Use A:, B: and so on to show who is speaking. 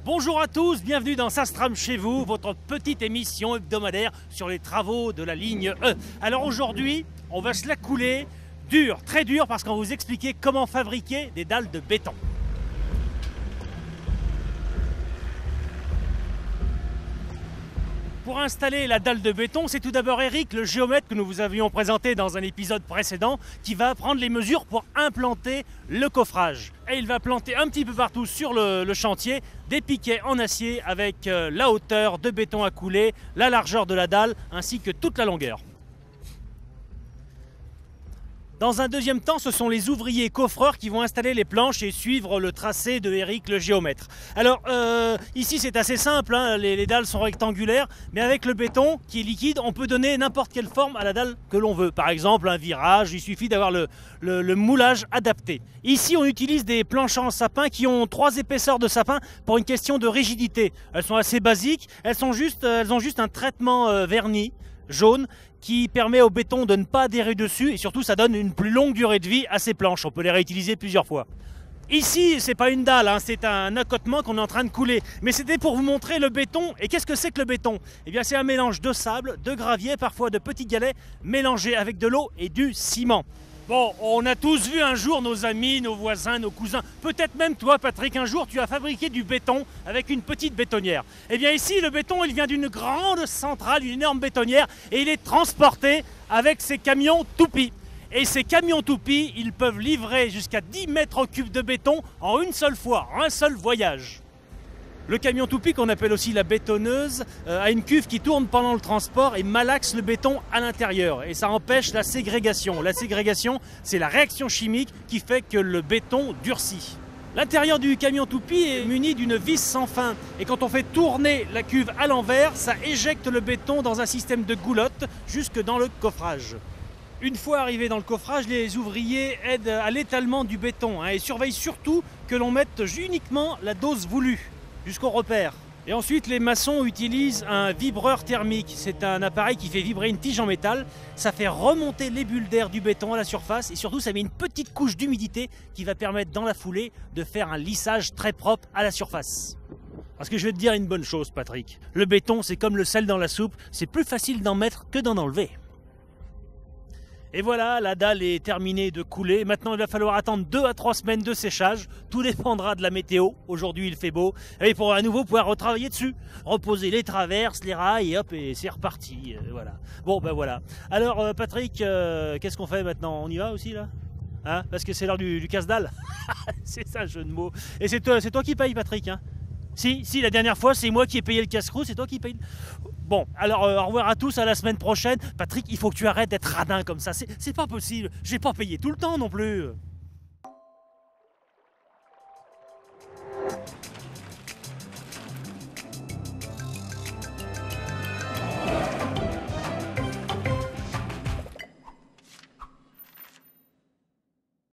A: Bonjour à tous, bienvenue dans Ça se trame chez vous, votre petite émission hebdomadaire sur les travaux de la ligne E. Alors aujourd'hui, on va se la couler dur, très dur, parce qu'on va vous expliquer comment fabriquer des dalles de béton. Pour installer la dalle de béton, c'est tout d'abord Eric, le géomètre que nous vous avions présenté dans un épisode précédent, qui va prendre les mesures pour implanter le coffrage. Et il va planter un petit peu partout sur le chantier des piquets en acier avec la hauteur de béton à couler, la largeur de la dalle ainsi que toute la longueur. Dans un deuxième temps, ce sont les ouvriers coffreurs qui vont installer les planches et suivre le tracé de Eric le géomètre. Alors ici c'est assez simple, hein, les dalles sont rectangulaires, mais avec le béton qui est liquide, on peut donner n'importe quelle forme à la dalle que l'on veut. Par exemple un virage, il suffit d'avoir le moulage adapté. Ici on utilise des planches en sapin qui ont 3 épaisseurs de sapin pour une question de rigidité. Elles sont assez basiques, elles ont juste un traitement vernis jaune qui permet au béton de ne pas adhérer dessus et surtout ça donne une plus longue durée de vie à ces planches. On peut les réutiliser plusieurs fois. Ici, c'est pas une dalle, hein, c'est un accotement qu'on est en train de couler. Mais c'était pour vous montrer le béton. Et qu'est-ce que c'est que le béton? Eh bien, c'est un mélange de sable, de gravier, parfois de petits galets, mélangés avec de l'eau et du ciment. Bon, on a tous vu un jour nos amis, nos voisins, nos cousins. Peut-être même toi, Patrick, un jour, tu as fabriqué du béton avec une petite bétonnière. Eh bien ici, le béton, il vient d'une grande centrale, une énorme bétonnière, et il est transporté avec ces camions toupies. Et ces camions toupies, ils peuvent livrer jusqu'à 10 mètres cubes de béton en une seule fois, en un seul voyage. Le camion toupie, qu'on appelle aussi la bétonneuse, a une cuve qui tourne pendant le transport et malaxe le béton à l'intérieur. Et ça empêche la ségrégation. La ségrégation, c'est la réaction chimique qui fait que le béton durcit. L'intérieur du camion toupie est muni d'une vis sans fin. Et quand on fait tourner la cuve à l'envers, ça éjecte le béton dans un système de goulotte jusque dans le coffrage. Une fois arrivés dans le coffrage, les ouvriers aident à l'étalement du béton et surveillent surtout que l'on mette uniquement la dose voulue jusqu'au repère. Et ensuite, les maçons utilisent un vibreur thermique. C'est un appareil qui fait vibrer une tige en métal. Ça fait remonter les bulles d'air du béton à la surface et surtout, ça met une petite couche d'humidité qui va permettre dans la foulée de faire un lissage très propre à la surface. Parce que je vais te dire une bonne chose, Patrick. Le béton, c'est comme le sel dans la soupe. C'est plus facile d'en mettre que d'en enlever. Et voilà, la dalle est terminée de couler. Maintenant, il va falloir attendre 2 à 3 semaines de séchage. Tout dépendra de la météo. Aujourd'hui, il fait beau. Et pour à nouveau pouvoir retravailler dessus. Reposer les traverses, les rails, et hop, et c'est reparti. Voilà. Bon, ben voilà. Alors, Patrick, qu'est-ce qu'on fait maintenant? On y va aussi, là? Hein? Parce que c'est l'heure du casse-dalle. C'est ça, le jeu de mots. Et c'est toi qui paye, Patrick, hein? Si, la dernière fois, c'est moi qui ai payé le casse-croûte, c'est toi qui paye. Bon, alors au revoir à tous, à la semaine prochaine. Patrick, il faut que tu arrêtes d'être radin comme ça. C'est pas possible. J'ai pas payé tout le temps non plus.